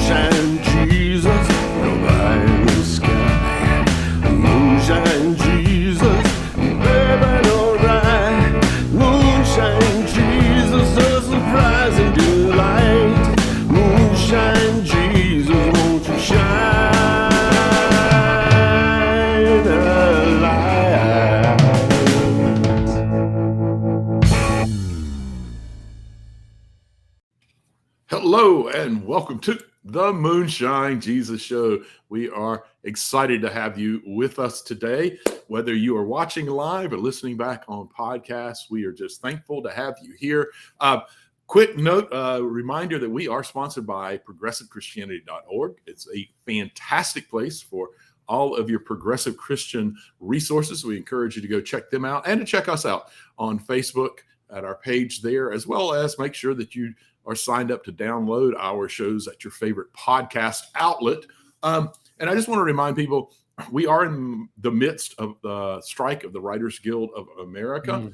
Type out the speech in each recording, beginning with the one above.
Moonshine Jesus, nobody in the sky. Moonshine Jesus, baby, alright. Moonshine Jesus, a surprising delight. Moonshine Jesus, won't you shine a light? Hello and welcome to the Moonshine Jesus Show. We are excited to have you with us today. Whether you are watching live or listening back on podcasts, we are just thankful to have you here. Quick note, reminder that we are sponsored by progressivechristianity.org. It's a fantastic place for all of your progressive Christian resources. We encourage you to go check them out and to check us out on Facebook at our page there, as well as make sure that you are signed up to download our shows at your favorite podcast outlet. And I just want to remind people, we are in the midst of the strike of the Writers Guild of America.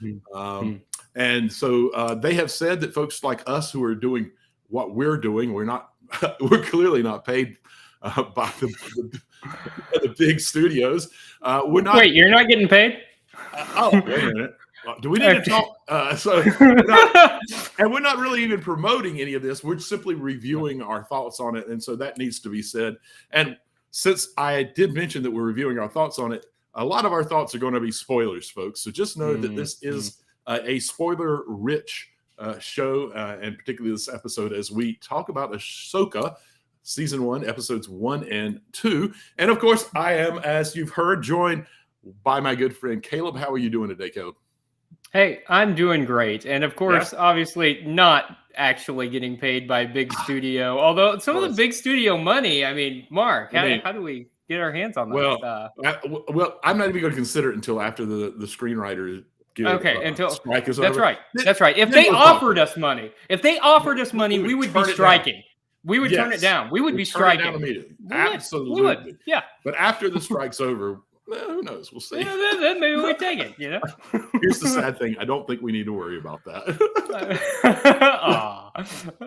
And so they have said that folks like us who are doing what we're doing, we're clearly not paid by the big studios. We're not. Wait, you're not getting paid? Oh, wait a minute. Do we need to talk? And we're not really even promoting any of this. We're simply reviewing our thoughts on it. And so that needs to be said. And since I did mention that we're reviewing our thoughts on it, a lot of our thoughts are going to be spoilers, folks. So just know that this is a spoiler-rich show, and particularly this episode, as we talk about Ahsoka, Season 1, Episodes 1 and 2. And, of course, I am, as you've heard, joined by my good friend Caleb. How are you doing today, Caleb? Hey, I'm doing great. And of course, obviously not actually getting paid by big studio. Although some of the big studio money, I mean, Mark, how do we get our hands on that? Well, I'm not even going to consider it until after the screenwriter until strike is that's over. right. That's right. If they offered us money, we would be striking. We would turn it down. We would be striking. Turn it down immediately. Absolutely. We would. Yeah. But after the strike's over, well, who knows? We'll see. Then maybe we take it, Here's the sad thing. I don't think we need to worry about that.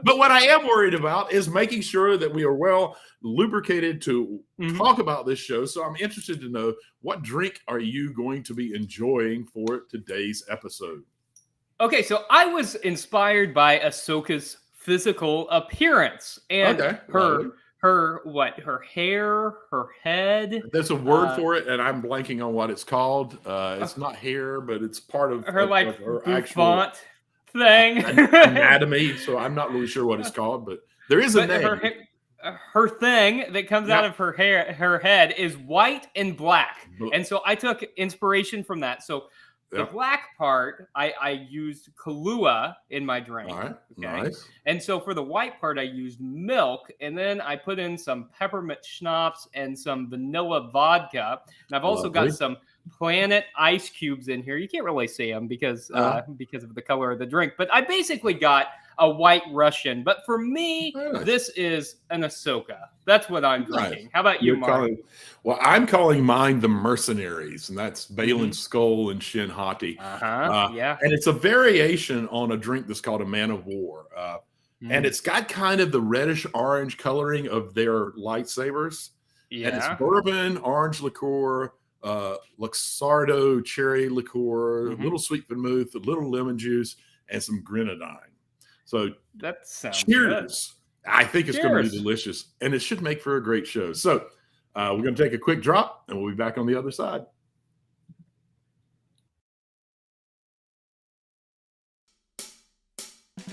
But what I am worried about is making sure that we are well lubricated to talk about this show. So I'm interested to know, what drink are you going to be enjoying for today's episode? Okay, so I was inspired by Ahsoka's physical appearance and her hair, her head. There's a word for it, and I'm blanking on what it's called. It's not hair, but it's part of her her actual thing, anatomy. So I'm not really sure what it's called, but there is a name. Her thing that comes out of her head is white and black, and so I took inspiration from that. So the black part, I used Kahlua in my drink. All right, okay? Nice. And so for the white part, I used milk, and then I put in some peppermint schnapps and some vanilla vodka. And I've also got some Planet ice cubes in here. You can't really see them because of the color of the drink. But I basically got a white Russian. But for me, this is an Ahsoka. That's what I'm drinking. How about you, Mark? I'm calling mine the Mercenaries, and that's Balin Skull and Shin Hati. And it's a variation on a drink that's called a Man of War. And it's got kind of the reddish-orange coloring of their lightsabers. Yeah. And it's bourbon, orange liqueur, Luxardo cherry liqueur, a little sweet vermouth, a little lemon juice, and some grenadine. So that sounds cheers. Good. I think it's going to be delicious, and it should make for a great show. So we're going to take a quick drop, and we'll be back on the other side.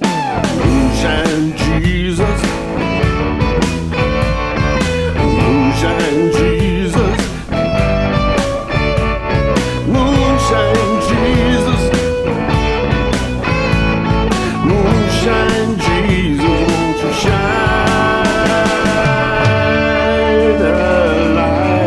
Moonshine Jesus, Moonshine Jesus, Moonshine Jesus, Moonshine Jesus, won't you shine a light?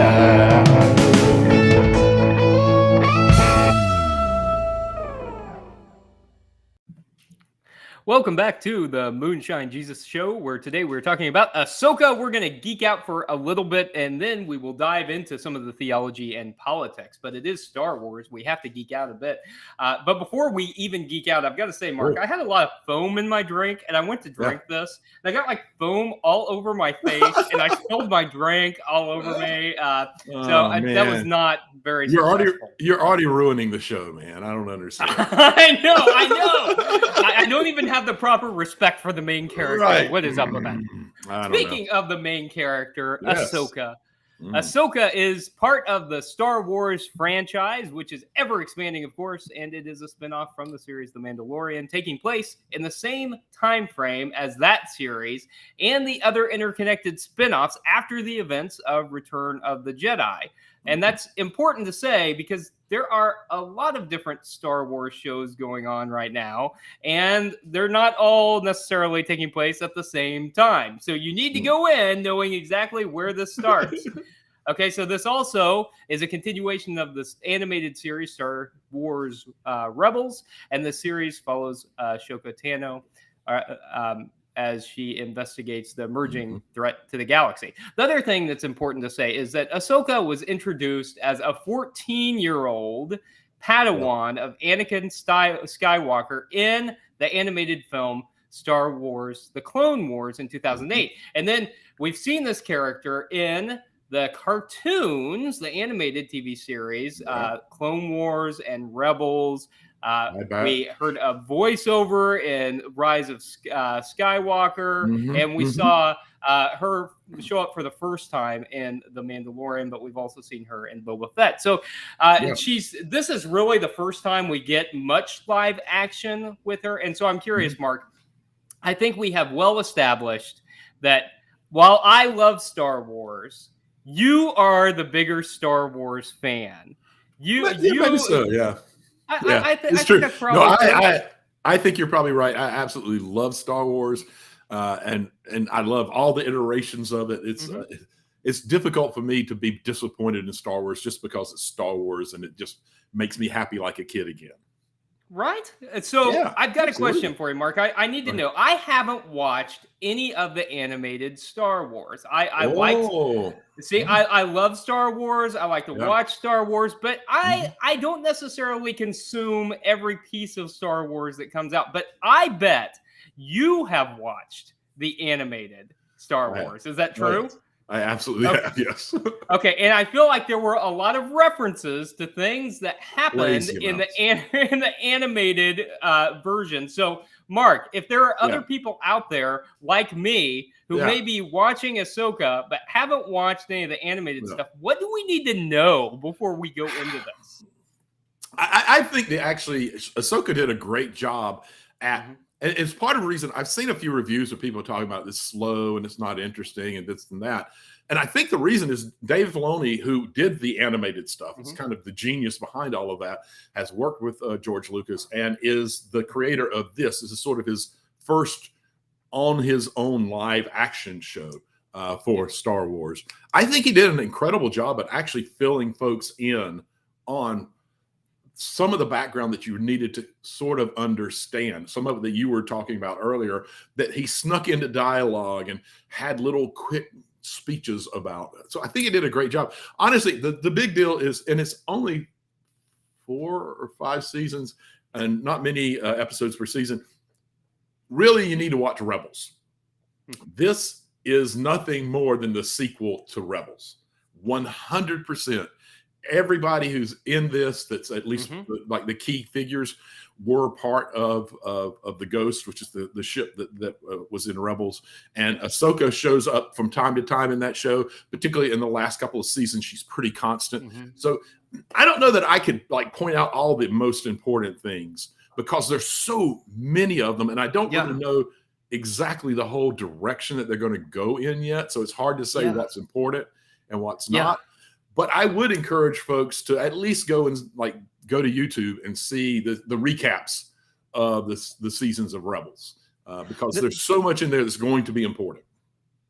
Welcome back to the Moonshine Jesus Show, where today we're talking about Ahsoka. We're going to geek out for a little bit, and then we will dive into some of the theology and politics. But it is Star Wars. We have to geek out a bit. But before we even geek out, I've got to say, Mark, I had a lot of foam in my drink, and I went to drink this, and I got like foam all over my face, and I spilled my drink all over me. That was not very successful. You're already ruining the show, man. I don't understand. I know. I don't even have the proper respect for the main character. Right. What is up with that? Speaking of the main character, Ahsoka. Ahsoka is part of the Star Wars franchise, which is ever expanding, of course, and it is a spinoff from the series The Mandalorian, taking place in the same time frame as that series and the other interconnected spinoffs after the events of Return of the Jedi. And that's important to say because there are a lot of different Star Wars shows going on right now, and they're not all necessarily taking place at the same time. So you need to go in knowing exactly where this starts. Okay, so this also is a continuation of this animated series, Star Wars Rebels, and the series follows Ahsoka Tano as she investigates the emerging threat to the galaxy. The other thing that's important to say is that Ahsoka was introduced as a 14-year-old Padawan of Anakin Skywalker in the animated film Star Wars: The Clone Wars in 2008. And then we've seen this character in the cartoons, the animated TV series, Clone Wars and Rebels. We heard a voiceover in Rise of Skywalker, and we saw her show up for the first time in The Mandalorian, but we've also seen her in Boba Fett. So this is really the first time we get much live action with her. And so I'm curious, Mark, I think we have well established that while I love Star Wars, you are the bigger Star Wars fan. Maybe so, yeah. It's true. I think you're probably right. I absolutely love Star Wars, and I love all the iterations of it. It's difficult for me to be disappointed in Star Wars just because it's Star Wars, and it just makes me happy like a kid again. Right? So I've got a question for you, Mark. I need to know. I haven't watched any of the animated Star Wars. I love Star Wars. I like to watch Star Wars, but I don't necessarily consume every piece of Star Wars that comes out. But I bet you have watched the animated Star Wars. Is that true? Right. I absolutely have, yes. Okay, and I feel like there were a lot of references to things that happened in the animated version. So, Mark, if there are other people out there like me who may be watching Ahsoka but haven't watched any of the animated stuff, what do we need to know before we go into this? I think that actually Ahsoka did a great job at. And it's part of the reason I've seen a few reviews of people talking about this slow and it's not interesting and this and that. And I think the reason is Dave Filoni, who did the animated stuff, is kind of the genius behind all of that, has worked with George Lucas and is the creator of this. This is sort of his first on his own live action show for Star Wars. I think he did an incredible job at actually filling folks in on some of the background that you needed to sort of understand, some of it that you were talking about earlier, that he snuck into dialogue and had little quick speeches about it. So I think he did a great job. Honestly, the big deal is, and it's only 4 or 5 seasons and not many episodes per season. Really, you need to watch Rebels. This is nothing more than the sequel to Rebels. 100%. Everybody who's in this, that's at least like the key figures, were part of the Ghost, which is the ship that was in Rebels. And Ahsoka shows up from time to time in that show, particularly in the last couple of seasons. She's pretty constant. So I don't know that I could like point out all the most important things because there's so many of them, and I don't really know exactly the whole direction that they're going to go in yet. So it's hard to say what's important and what's not. But I would encourage folks to at least go to YouTube and see the recaps of the seasons of Rebels because there's so much in there that's going to be important.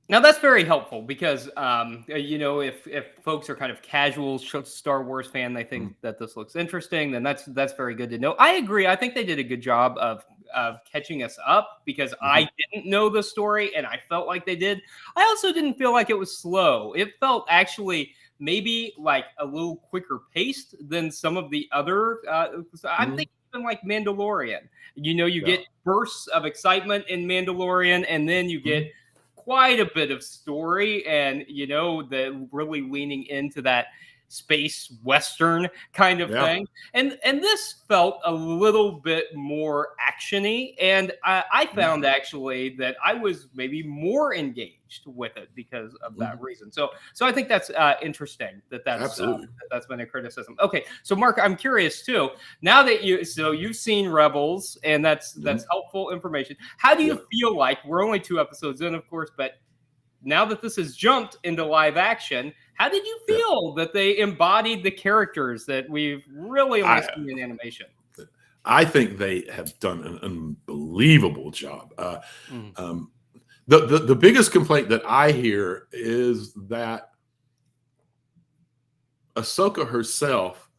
Now that's very helpful because if folks are kind of casual Star Wars fan, they think that this looks interesting, then that's very good to know. I agree. I think they did a good job of of catching us up because I didn't know the story and I felt like they did. I also didn't feel like it was slow. It felt actually maybe like a little quicker paced than some of the other. I'm thinking even like Mandalorian. You get bursts of excitement in Mandalorian, and then you get quite a bit of story, and the really leaning into that space western kind of thing, and this felt a little bit more actiony, and I found actually that I was maybe more engaged with it because of that reason. So I think that's interesting that's been a criticism. Okay, so Mark, I'm curious too. Now that you've seen Rebels, and that's helpful information. How do you feel like, we're only 2 episodes in, of course, but now that this has jumped into live action, how did you feel that they embodied the characters that we've really only seen in animation? I think they have done an unbelievable job. The biggest complaint that I hear is that Ahsoka herself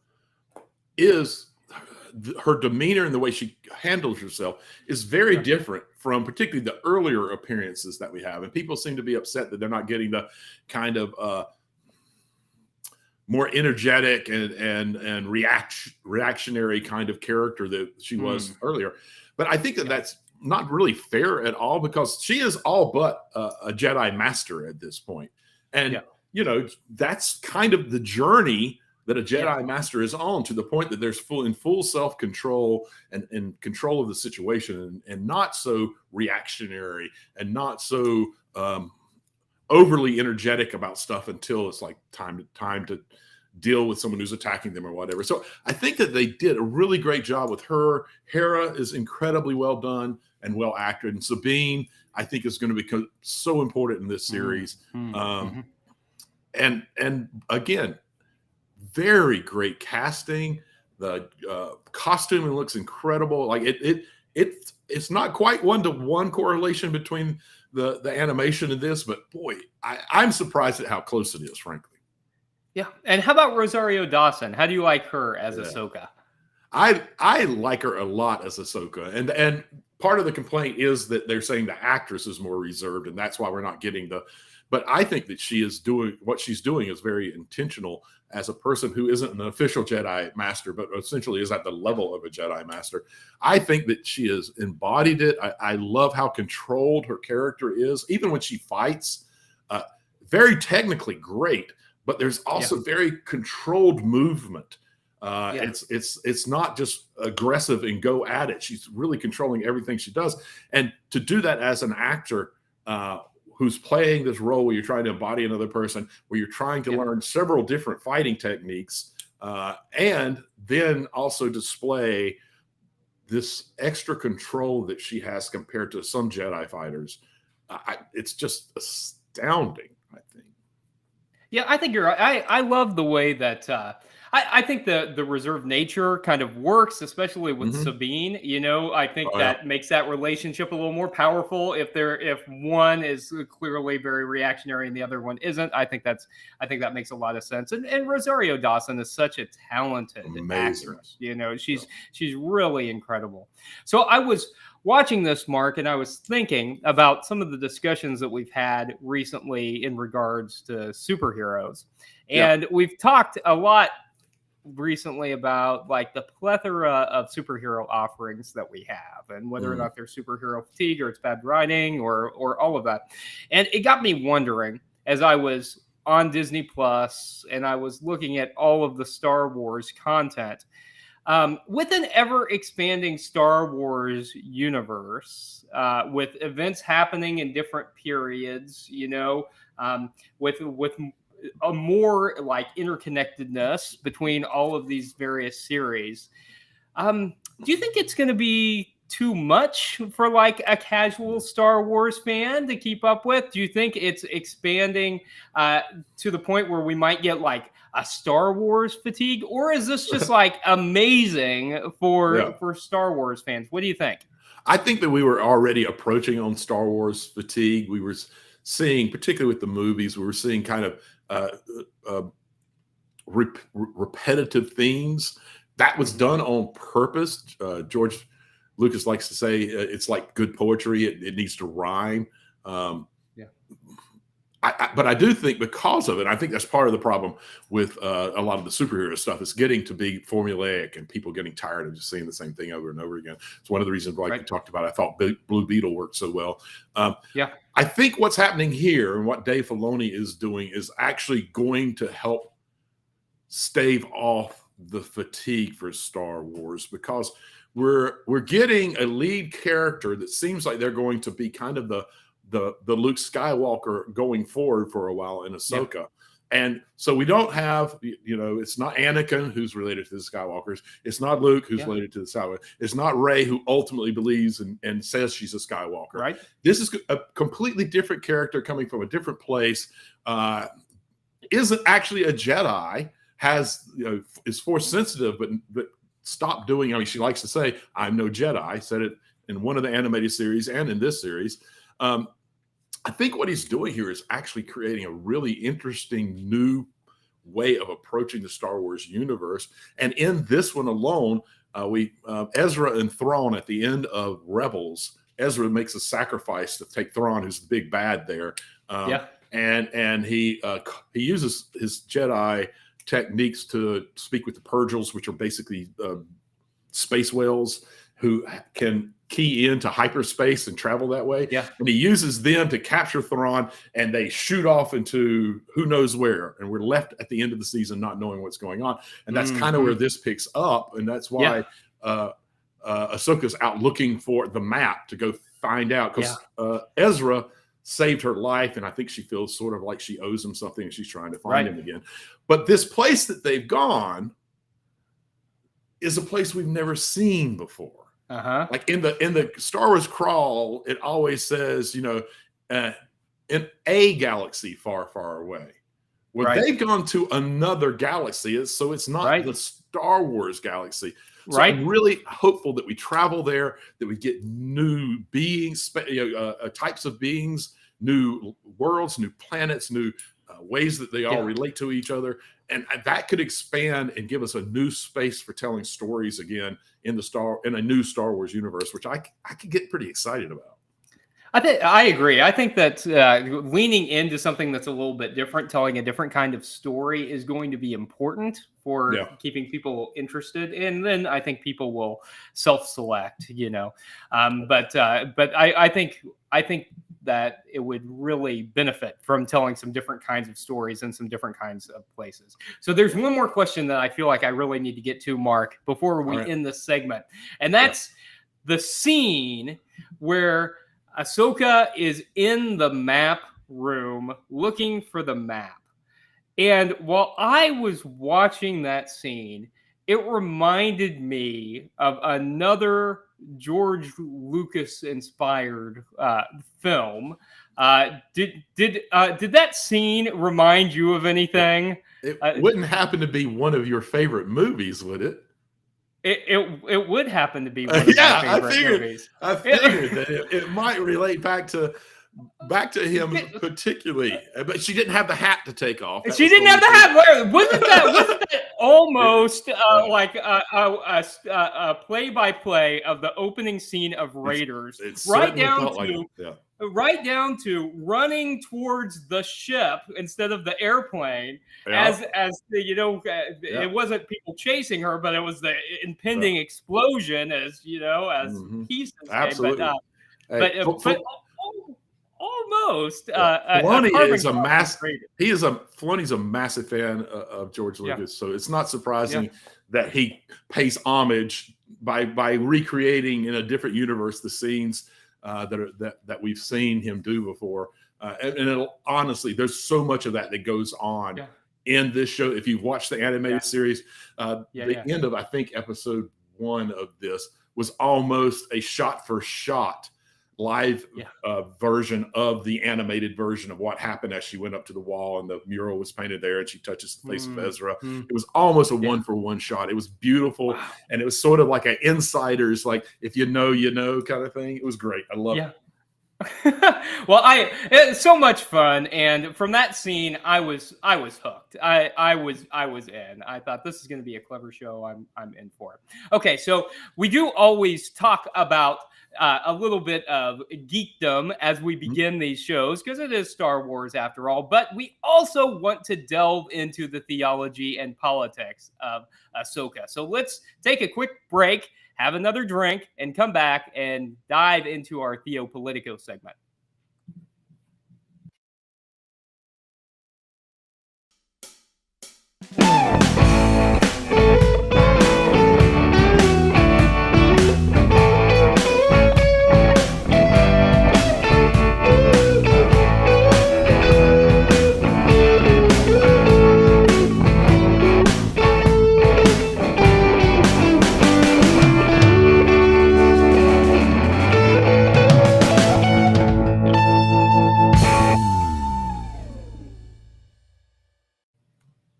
her demeanor and the way she handles herself is very different from particularly the earlier appearances that we have. And people seem to be upset that they're not getting the kind of more energetic and reactionary kind of character that she was earlier. But I think that that's not really fair at all, because she is all but a Jedi Master at this point. And, that's kind of the journey that a Jedi Master is on, to the point that there's full self-control and control of the situation, and not so reactionary and not so overly energetic about stuff until it's like time to deal with someone who's attacking them or whatever. So I think that they did a really great job with her. Hera is incredibly well done and well acted, and Sabine, I think, is going to become so important in this series. And again, very great casting. The costuming looks incredible. Like it's not quite 1-to-1 correlation between the animation and this, but boy, I'm surprised at how close it is, frankly. Yeah. And how about Rosario Dawson? How do you like her as Ahsoka? I like her a lot as Ahsoka, and part of the complaint is that they're saying the actress is more reserved, and that's why we're not getting the. But I think that she is doing what she's doing is very intentional as a person who isn't an official Jedi Master, but essentially is at the level of a Jedi Master. I think that she has embodied it. I love how controlled her character is, even when she fights. Very technically great, but there's also very controlled movement. It's not just aggressive and go at it. She's really controlling everything she does, and to do that as an actor who's playing this role where you're trying to embody another person, where you're trying to learn several different fighting techniques, and then also display this extra control that she has compared to some Jedi fighters. It's just astounding, I think. Yeah, I think you're right. I love the way that I think the reserved nature kind of works, especially with Sabine. I think that makes that relationship a little more powerful if one is clearly very reactionary and the other one isn't. I think that makes a lot of sense. And Rosario Dawson is such a talented actress. She's really incredible. So I was watching this, Mark, and I was thinking about some of the discussions that we've had recently in regards to superheroes. And we've talked a lot recently about like the plethora of superhero offerings that we have, and whether or not they're superhero fatigue or it's bad writing or all of that. And it got me wondering, as I was on Disney Plus and I was looking at all of the Star Wars content, with an ever expanding Star Wars universe, with events happening in different periods, with a more like interconnectedness between all of these various series. Do you think it's going to be too much for like a casual Star Wars fan to keep up with? Do you think it's expanding to the point where we might get like a Star Wars fatigue, or is this just like amazing for Star Wars fans? What do you think? I think that we were already approaching on Star Wars fatigue. We were seeing, particularly with the movies, we were seeing kind of repetitive themes. That was done on purpose. George Lucas likes to say it's like good poetry. It needs to rhyme. Yeah. But I do think because of it, I think that's part of the problem with a lot of the superhero stuff. It's getting to be formulaic and people getting tired of just seeing the same thing over and over again. It's one of the reasons, like we talked about, I thought Blue Beetle worked so well. I think what's happening here and what Dave Filoni is doing is actually going to help stave off the fatigue for Star Wars, because we're getting a lead character that seems like they're going to be kind of the Luke Skywalker going forward for a while in Ahsoka. And so we don't have, it's not Anakin who's related to the Skywalkers. It's not Luke who's related to the Skywalker. It's not Rey who ultimately believes and says she's a Skywalker. Right. This is a completely different character coming from a different place. Isn't actually a Jedi, is Force sensitive, but stopped doing. I mean, she likes to say, "I'm no Jedi." I said it in one of the animated series and in this series. I think what he's doing here is actually creating a really interesting new way of approaching the Star Wars universe. And in this one alone, Ezra and Thrawn at the end of Rebels, Ezra makes a sacrifice to take Thrawn, who's the big bad there. And he uses his Jedi techniques to speak with the Purgils, which are basically space whales who can key into hyperspace and travel that way. And he uses them to capture Thrawn, and they shoot off into who knows where. And we're left at the end of the season not knowing what's going on. And that's kind of where this picks up. And that's why Ahsoka's out looking for the map to go find out, because Ezra saved her life, and I think she feels sort of like she owes him something, and she's trying to find him again. But this place that they've gone is a place we've never seen before. Like in the Star Wars crawl, it always says, in a galaxy far, far away. Well, they've gone to another galaxy, so it's not the Star Wars galaxy. So I'm really hopeful that we travel there, that we get new beings, types of beings, new worlds, new planets, new ways that they all relate to each other. And that could expand and give us a new space for telling stories again in a new Star Wars universe, which I could get pretty excited about. I agree. I think that leaning into something that's a little bit different, telling a different kind of story, is going to be important for keeping people interested. And then I think people will self-select, But I think that it would really benefit from telling some different kinds of stories in some different kinds of places. So there's one more question that I feel like I really need to get to, Mark, before we end this segment. And that's the scene where Ahsoka is in the map room looking for the map. And while I was watching that scene, it reminded me of another George Lucas inspired film. Did that scene remind you of anything? It wouldn't happen to be one of your favorite movies, would it? It would happen to be one of my favorite movies. I figured that it might relate back to him particularly, but she didn't have the hat to take off. She didn't have the hat. Wasn't that almost like a play-by-play of the opening scene of Raiders, right down to running towards the ship instead of the airplane, as it wasn't people chasing her, but it was the impending explosion as pieces. Absolutely. But almost. Filoni is a Filoni's a massive fan of George Lucas, so it's not surprising that he pays homage by recreating in a different universe the scenes that we've seen him do before. And honestly, there's so much of that goes on in this show. If you've watched the animated series, the end of, I think, episode 1 of this was almost a shot-for-shot live version of the animated version of what happened as she went up to the wall and the mural was painted there and she touches the face of Ezra. It was almost a one-for-one shot. It was beautiful. And it was sort of like an insider's, like, if you know kind of thing. It was great. I love it. Well, it's so much fun, and from that scene, I was hooked. I was in. I thought this is going to be a clever show. I'm in for it. Okay, so we do always talk about a little bit of geekdom as we begin these shows because it is Star Wars after all. But we also want to delve into the theology and politics of Ahsoka. So let's take a quick break, have another drink, and come back and dive into our Theopolitico segment.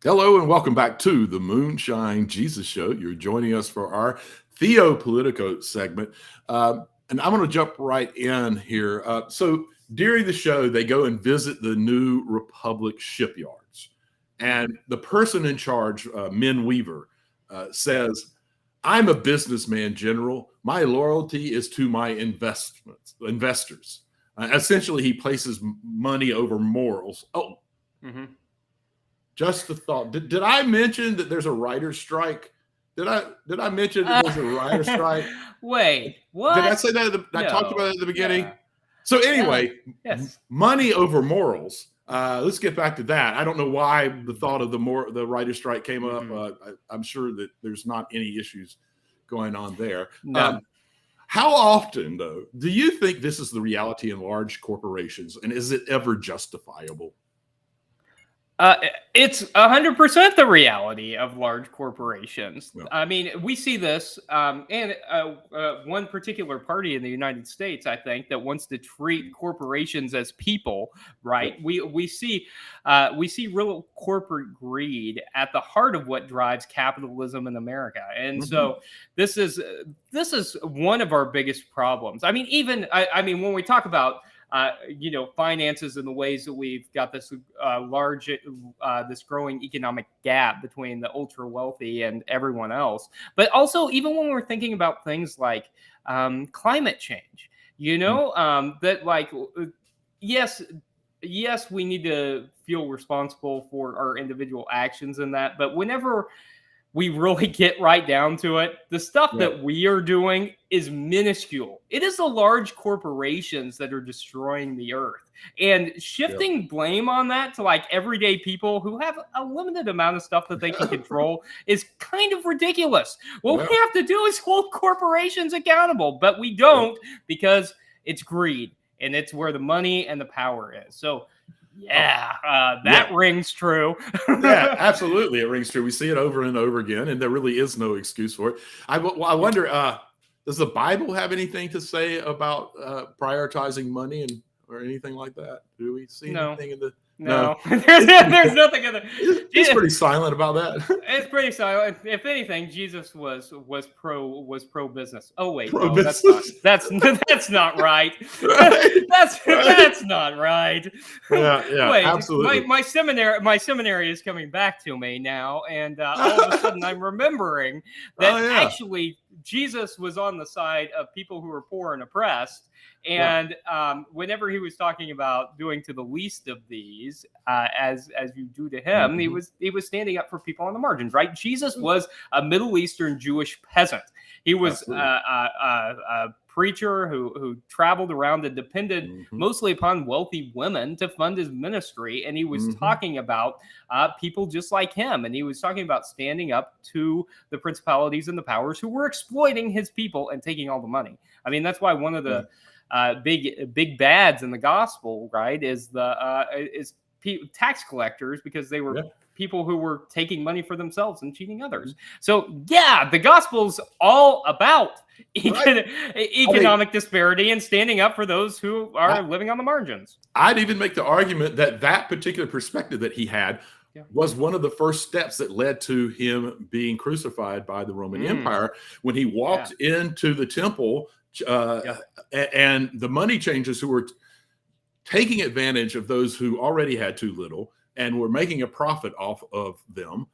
Hello and welcome back to the Moonshine Jesus Show. You're joining us for our Theopolitico segment. And I'm going to jump right in here. So during the show, they go and visit the New Republic shipyards. And the person in charge, Min Weaver, says, "I'm a businessman, General. My loyalty is to my investors." Essentially, he places money over morals. Oh, just the thought. Did I mention that there's a writer's strike? Did I mention that there's a writer's strike? Wait, what? Did I say that? I talked about it at the beginning. Yeah. So anyway, yes. Money over morals. Let's get back to that. I don't know why the thought of the writer's strike came up. I'm sure that there's not any issues going on there. No. How often, though, do you think this is the reality in large corporations, and is it ever justifiable? It's 100% the reality of large corporations. Yeah. I mean, we see this, and one particular party in the United States, I think, that wants to treat corporations as people. Right? Yeah. We see real corporate greed at the heart of what drives capitalism in America, and so this is one of our biggest problems. I mean, even when we talk about finances and the ways that we've got this this growing economic gap between the ultra wealthy and everyone else. But also, even when we're thinking about things like climate change, that like, yes, we need to feel responsible for our individual actions in that. But whenever we really get right down to it, the stuff that we are doing is minuscule. It is the large corporations that are destroying the earth. And shifting blame on that to like everyday people who have a limited amount of stuff that they can control is kind of ridiculous. What we have to do is hold corporations accountable, but we don't because it's greed and it's where the money and the power is. So that rings true. Yeah, absolutely. It rings true. We see it over and over again, and there really is no excuse for it. I wonder, does the Bible have anything to say about prioritizing money or anything like that? Do we see anything in the... No. There's nothing in there. He's pretty silent about that. It's pretty silent. If anything, Jesus was pro business. Oh wait, that's not right. That's not right. Yeah, wait, absolutely. My seminary is coming back to me now, and all of a sudden I'm remembering that actually Jesus was on the side of people who were poor and oppressed. And whenever he was talking about doing to the least of these, as you do to him, he was standing up for people on the margins, right? Jesus was a Middle Eastern Jewish peasant. He was a preacher who traveled around and depended mostly upon wealthy women to fund his ministry. And he was talking about people just like him. And he was talking about standing up to the principalities and the powers who were exploiting his people and taking all the money. I mean, that's why one of the big bads in the gospel, right, is tax collectors, because they were people who were taking money for themselves and cheating others. So the gospel's all about economic disparity and standing up for those who are living on the margins. I'd even make the argument that particular perspective that he had was one of the first steps that led to him being crucified by the Roman Empire when he walked into the temple uh, and the money changers who were taking advantage of those who already had too little and were making a profit off of them.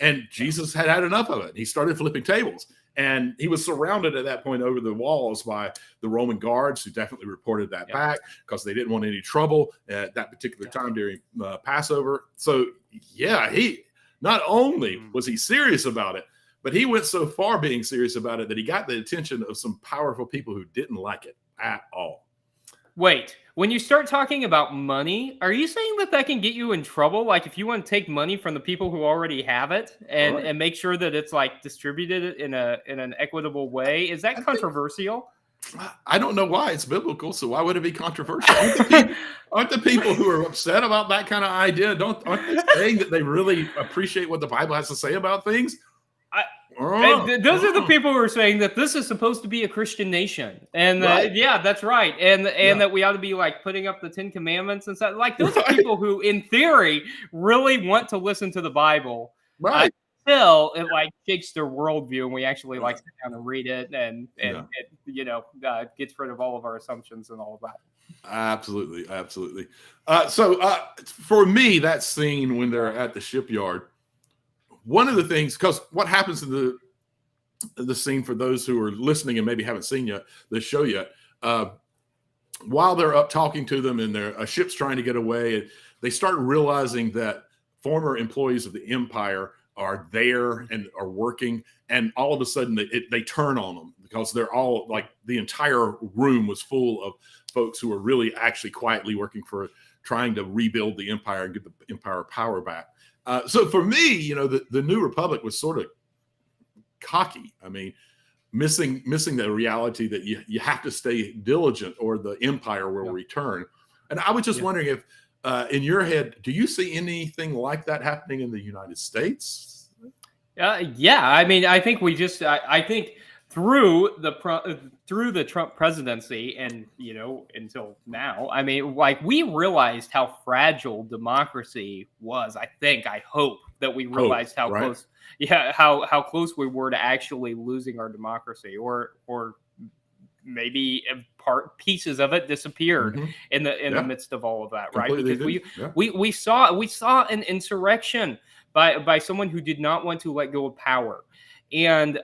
And Jesus had had enough of it. He started flipping tables. And he was surrounded at that point over the walls by the Roman guards, who definitely reported that back because they didn't want any trouble at that particular time during Passover. So, yeah, he not only was he serious about it, but he went so far being serious about it that he got the attention of some powerful people who didn't like it at all. Wait, when you start talking about money, are you saying that can get you in trouble? Like if you want to take money from the people who already have it and make sure that it's like distributed in an equitable way, is that controversial? I don't know why it's biblical, so why would it be controversial? Aren't the people who are upset about that kind of idea, aren't they saying that they really appreciate what the Bible has to say about things? Those are the people who are saying that this is supposed to be a Christian nation, and yeah, that's right, and that we ought to be like putting up the 10 Commandments and stuff. Like those are people who, in theory, really want to listen to the Bible, right? Until it like shakes their worldview, and we actually like sit down and read it, and it gets rid of all of our assumptions and all of that. Absolutely. So for me, that scene when they're at the shipyard. One of the things, because what happens in the scene for those who are listening and maybe haven't seen the show yet, while they're up talking to them and a ship's trying to get away, they start realizing that former employees of the Empire are there and are working, and all of a sudden they turn on them because they're all like the entire room was full of folks who are really actually quietly working for trying to rebuild the Empire and get the Empire power back. So for me, the New Republic was sort of cocky. I mean, missing the reality that you have to stay diligent or the Empire will return. And I was just wondering if, in your head, do you see anything like that happening in the United States? Yeah. I mean, I think I think through the Trump presidency and until now, I mean, like we realized how fragile democracy was. I hope that we realized how close how close we were to actually losing our democracy, or maybe pieces of it disappeared in the midst of all of that, right? Because we saw an insurrection by someone who did not want to let go of power, and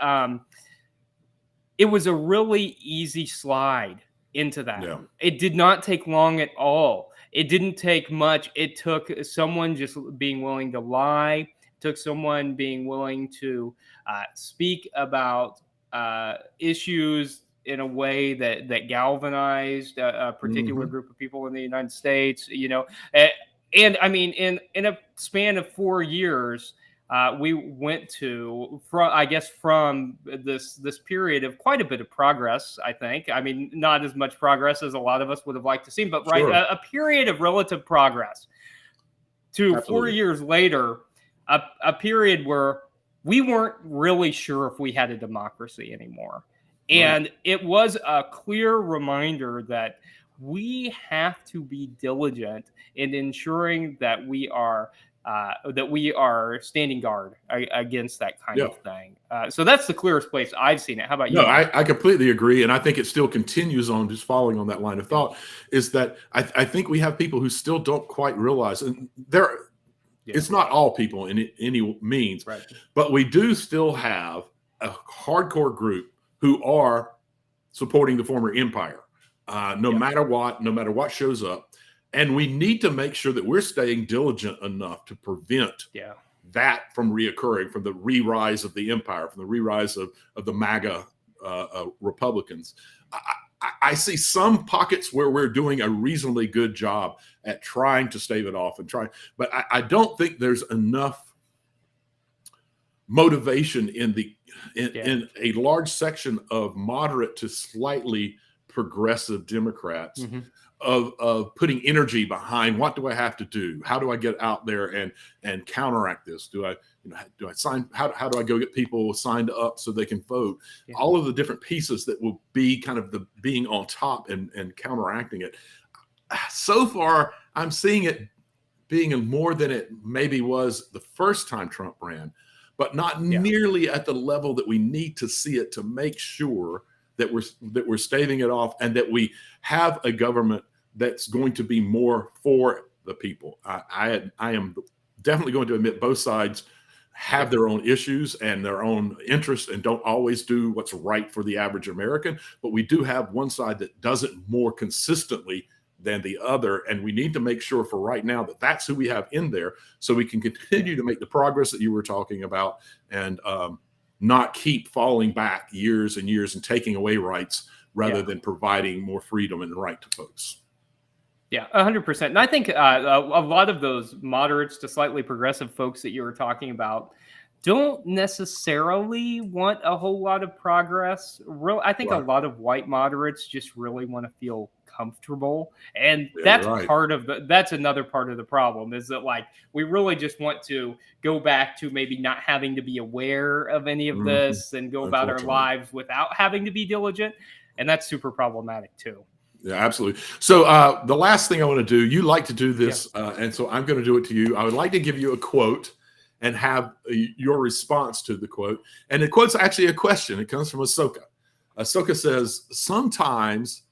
it was a really easy slide into that. Yeah. It did not take long at all. It didn't take much. It took someone just being willing to lie. It took someone being willing to speak about issues in a way that galvanized a particular group of people in the United States. And I mean, in a span of 4 years, we went from this period of quite a bit of progress, I think. I mean, not as much progress as a lot of us would have liked to see, but a period of relative progress to Absolutely. 4 years later, a period where we weren't really sure if we had a democracy anymore. And it was a clear reminder that we have to be diligent in ensuring that we are standing guard against that kind of thing. So that's the clearest place I've seen it. How about you? No, I completely agree. And I think it still continues on, just following on that line of thought, is that I think we have people who still don't quite realize, and it's not all people in any means, but we do still have a hardcore group who are supporting the former empire, no matter what shows up. And we need to make sure that we're staying diligent enough to prevent that from reoccurring, from the re-rise of the empire, from the re-rise of the MAGA Republicans. I see some pockets where we're doing a reasonably good job at trying to stave it off but I don't think there's enough motivation in a large section of moderate to slightly progressive Democrats of putting energy behind what do I have to do? How do I get out there and counteract this? Do I sign? How do I go get people signed up so they can vote? All of the different pieces that will be kind of the being on top and counteracting it. So far, I'm seeing it being more than it maybe was the first time Trump ran, but not nearly at the level that we need to see it to make sure that we're staving it off, and that we have a government that's going to be more for the people. I am definitely going to admit both sides have their own issues and their own interests and don't always do what's right for the average American. But we do have one side that does it more consistently than the other. And we need to make sure for right now that that's who we have in there, so we can continue to make the progress that you were talking about, and not keep falling back years and years and taking away rights rather than providing more freedom and right to folks. Yeah, 100%. And I think a lot of those moderates to slightly progressive folks that you were talking about don't necessarily want a whole lot of progress. I think a lot of white moderates just really want to feel comfortable, and that's that's another part of the problem, is that like we really just want to go back to maybe not having to be aware of any of this and go about our lives without having to be diligent, and that's super problematic too. Yeah, absolutely. So the last thing I want to do, you like to do this, and so I'm going to do it to you. I would like to give you a quote and have your response to the quote. And the quote's actually a question. It comes from Ahsoka. Ahsoka says, "Sometimes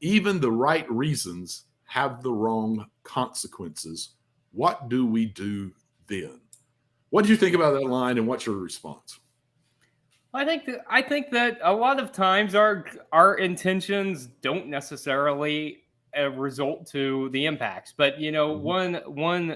even the right reasons have the wrong consequences. What do we do then?" What do you think about that line, and what's your response? I think that a lot of times our intentions don't necessarily result to the impacts. But you know, one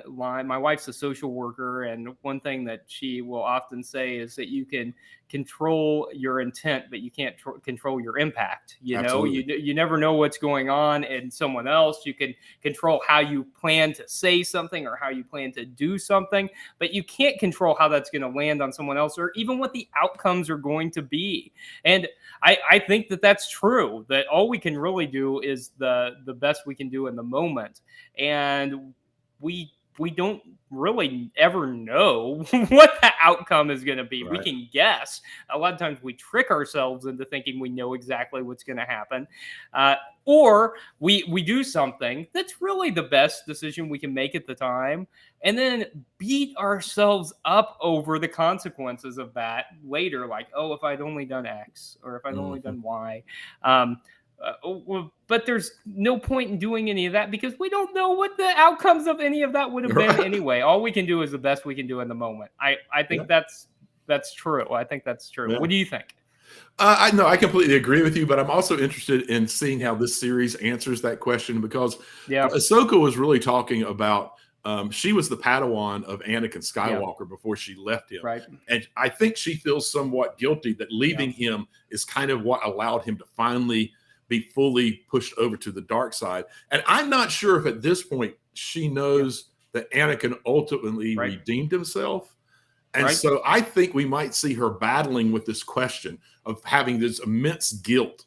line, my wife's a social worker, and one thing that she will often say is that you can control your intent, but you can't control your impact. You know, you never know what's going on in someone else. You can control how you plan to say something or how you plan to do something, but you can't control how that's going to land on someone else, or even what the outcomes are going to be. And I think that that's true, that all we can really do is the best we can do in the moment. And we don't really ever know what the outcome is going to be. We can guess. A lot of times we trick ourselves into thinking we know exactly what's going to happen. Or we do something that's really the best decision we can make at the time, and then beat ourselves up over the consequences of that later. Like, oh, if I'd only done X, or if I'd only done Y. But there's no point in doing any of that, because we don't know what the outcomes of any of that would have been anyway. All we can do is the best we can do in the moment. I think that's true. I think that's true. Yeah. What do you think? I know I completely agree with you, but I'm also interested in seeing how this series answers that question, because Ahsoka was really talking about she was the Padawan of Anakin Skywalker before she left him. Right. And I think she feels somewhat guilty that leaving him is kind of what allowed him to finally be fully pushed over to the dark side. And I'm not sure if at this point she knows that Anakin ultimately redeemed himself. And so I think we might see her battling with this question of having this immense guilt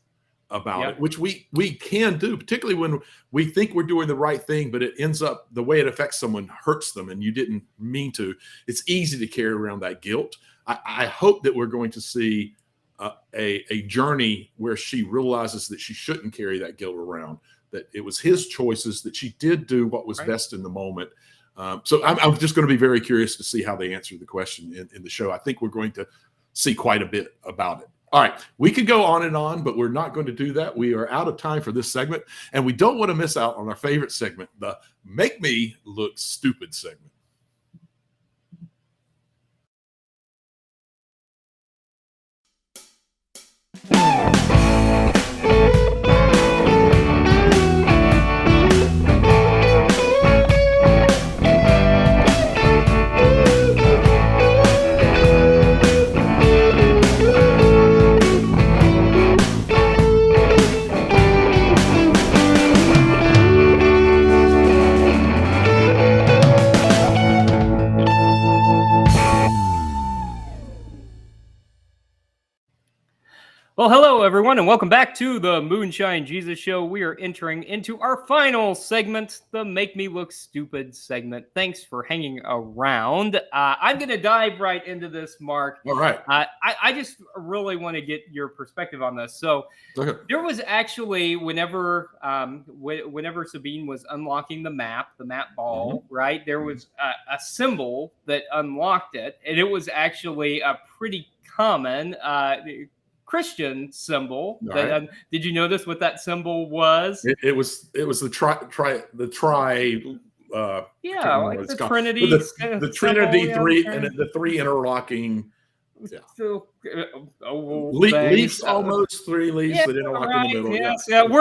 about it, which we can do, particularly when we think we're doing the right thing, but it ends up the way it affects someone hurts them and you didn't mean to. It's easy to carry around that guilt. I hope that we're going to see a journey where she realizes that she shouldn't carry that guilt around, that it was his choices, that she did do what was best in the moment. So I'm just going to be very curious to see how they answer the question in the show. I think we're going to see quite a bit about it. All right, we could go on and on, but we're not going to do that. We are out of time for this segment, and we don't want to miss out on our favorite segment, the Make Me Look Stupid segment. Well, hello, everyone, and welcome back to the Moonshine Jesus Show. We are entering into our final segment, the Make Me Look Stupid segment. Thanks for hanging around. I'm going to dive right into this, Mark. All right. I just really want to get your perspective on this. So there was actually, whenever Sabine was unlocking the map ball, right, there was a symbol that unlocked it, and it was actually a pretty common Christian symbol. All That, right. did you notice what that symbol was? It was the tri. I can't Yeah, remember what like it's the called. Trinity. The Symbol, Trinity yeah, three and the three interlocking So, things. leaves, almost three leaves Yeah, that interlock in right. the middle. Yes, yeah. We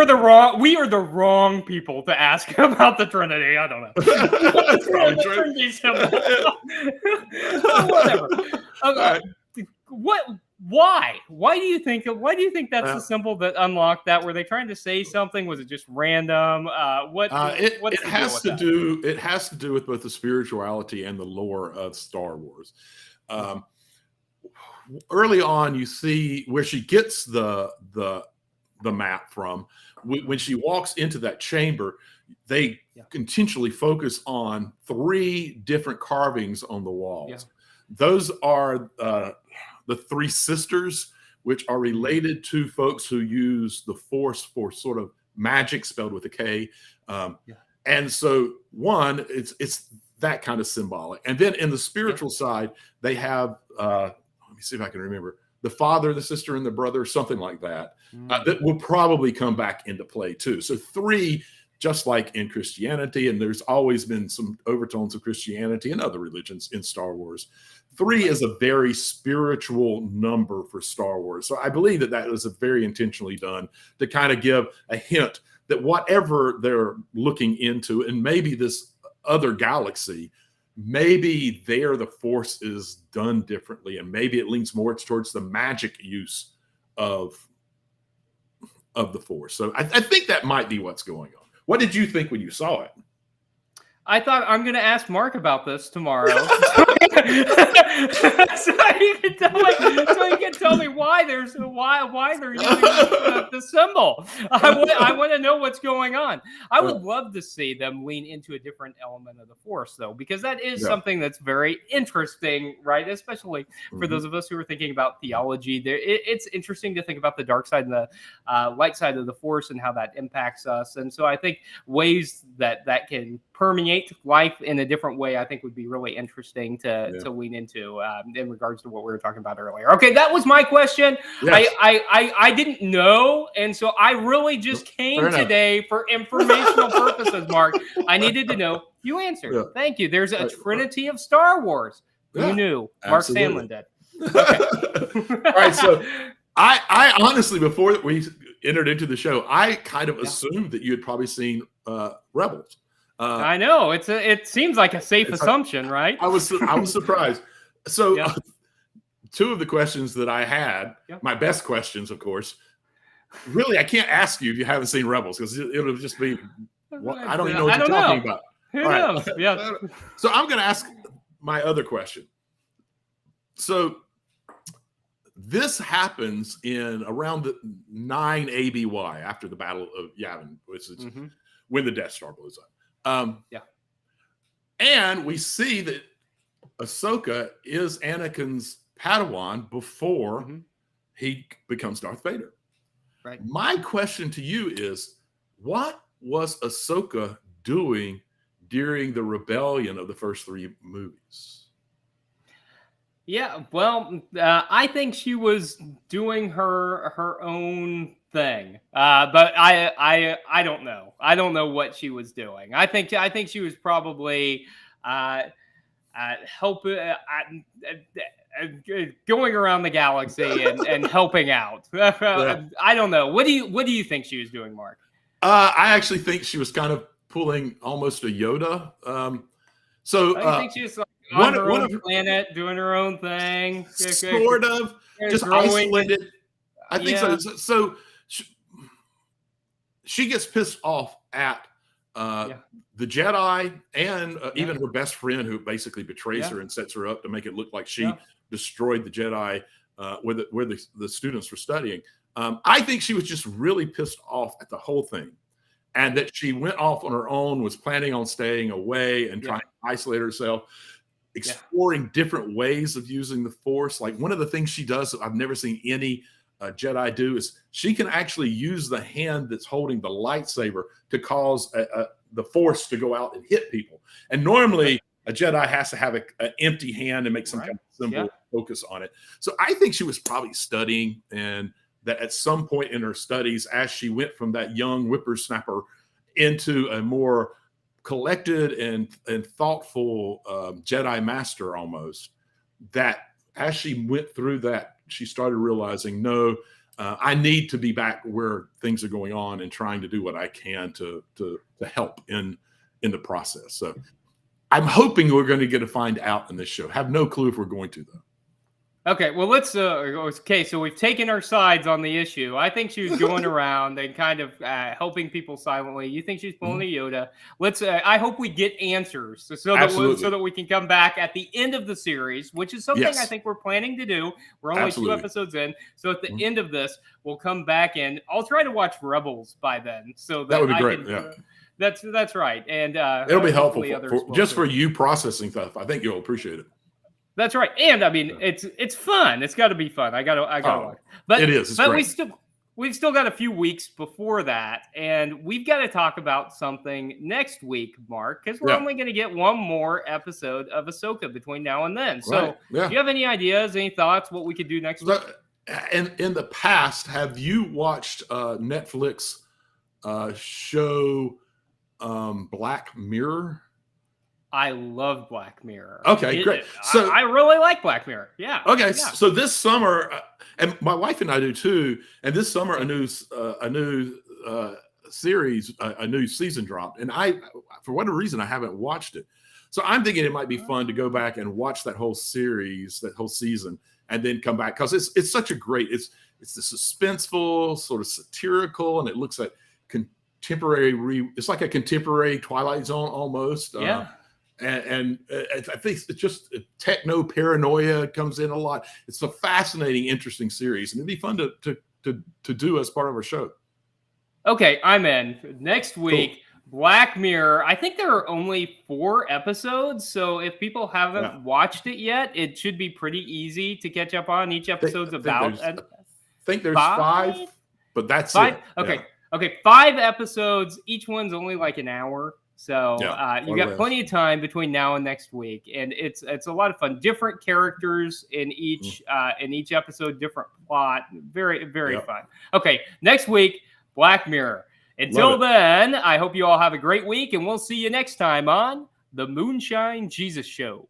are the wrong people to ask about the Trinity. I don't know. That's probably true. Trinity symbol. Whatever. All right. What? Why? Why do you think that's the symbol that unlocked that? Were they trying to say something? Was it just random? What's It the deal has with to that? do. It has to do with both the spirituality and the lore of Star Wars. Early on, you see where she gets the map from. When she walks into that chamber, they intentionally focus on 3 different carvings on the walls. Yeah. Those are the 3 sisters, which are related to folks who use the Force for sort of magic, spelled with a K. And so, one, it's that kind of symbolic. And then in the spiritual side, they have let me see if I can remember, the father, the sister, and the brother, something like that. That will probably come back into play too. So 3, just like in Christianity, and there's always been some overtones of Christianity and other religions in Star Wars. 3 is a very spiritual number for Star Wars. So I believe that was very intentionally done to kind of give a hint that whatever they're looking into, and maybe this other galaxy, maybe there the Force is done differently, and maybe it leans more towards the magic use of the Force. So I think that might be what's going on. What did you think when you saw it? I thought I'm going to ask Mark about this tomorrow, so you can tell me why they're using the symbol. I want to know what's going on. I would love to see them lean into a different element of the Force, though, because that is something that's very interesting, right? Especially for those of us who are thinking about theology. It's interesting to think about the dark side and the light side of the Force and how that impacts us. And so I think ways that can permeate life in a different way, I think would be really interesting to lean into in regards to what we were talking about earlier. Okay, that was my question. Yes. I didn't know, and so I really just came today for informational purposes, Mark. I needed to know. You answered. Yeah. Thank you. There's a trinity of Star Wars. Who knew? Absolutely. Mark Sandlin did. Okay. All right, so I honestly, before we entered into the show, I kind of assumed that you had probably seen Rebels. I know it seems like a safe assumption, right? I was surprised. So, 2 of the questions that I had, my best questions, of course. Really, I can't ask you if you haven't seen Rebels, because it'll just be I don't even know what you're talking about. Who knows? Yeah. So I'm going to ask my other question. So this happens in around the 9 ABY, after the Battle of Yavin, which is when the Death Star blows up. And we see that Ahsoka is Anakin's Padawan before he becomes Darth Vader. Right. My question to you is, what was Ahsoka doing during the rebellion of the first 3 movies? Yeah, well, I think she was doing her own thing, but I don't know. I don't know what she was doing. I think she was probably going around the galaxy and helping out. I don't know. What do you think she was doing, Mark? I actually think she was kind of pulling almost a Yoda. I think she was like on her own planet, doing her own thing, sort of, just isolated. I think so. So she gets pissed off at the Jedi and even her best friend, who basically betrays her and sets her up to make it look like she destroyed the Jedi where the students were studying. I think she was just really pissed off at the whole thing, and that she went off on her own, was planning on staying away and trying to isolate herself, exploring different ways of using the Force. Like, one of the things she does that I've never seen any Jedi do is she can actually use the hand that's holding the lightsaber to cause the Force to go out and hit people. And normally a Jedi has to have an empty hand and make some kind of symbol focus on it. So I think she was probably studying, and that at some point in her studies, as she went from that young whippersnapper into a more collected and thoughtful Jedi master almost, that as she went through that, she started realizing, no, I need to be back where things are going on and trying to do what I can to help in the process. So I'm hoping we're going to get to find out in this show. Have no clue if we're going to, though. Okay, well, let's. Okay, so we've taken our sides on the issue. I think she was going around and kind of helping people silently. You think she's pulling a Yoda? Let's. I hope we get answers so that we can come back at the end of the series, which is something I think we're planning to do. We're only 2 episodes in, so at the end of this, we'll come back and I'll try to watch Rebels by then. So that would be great. That's right, and it'll be helpful for you processing stuff. I think you'll appreciate it. That's right, and I mean it's fun. It's got to be fun. I gotta watch. But it is. But we've still got a few weeks before that, and we've got to talk about something next week, Mark, because we're only going to get one more episode of Ahsoka between now and then. So, do you have any ideas, any thoughts, what we could do next week? And in the past, have you watched Netflix show Black Mirror? I love Black Mirror. Okay, great. So I really like Black Mirror. Yeah. Okay, so this summer, and my wife and I do too. And this summer, a new series, a new season dropped, and I, for whatever reason, I haven't watched it. So I'm thinking it might be fun to go back and watch that whole series, that whole season, and then come back, because it's such a great. It's the suspenseful, sort of satirical, and it looks like contemporary. It's like a contemporary Twilight Zone almost. Yeah. And I think it's just techno paranoia comes in a lot. It's a fascinating, interesting series, and it'd be fun to do as part of our show. Okay, I'm in. Next week, Black Mirror. I think there are only 4 episodes, so if people haven't watched it yet, it should be pretty easy to catch up on. Each episode's I think there's 5, but that's 5? It. Okay, 5 episodes. Each one's only like an hour. So you got plenty of time between now and next week, and it's a lot of fun. Different characters in each episode, different plot. Very fun. Okay, next week, Black Mirror. Until then, I hope you all have a great week, and we'll see you next time on the Moonshine Jesus Show.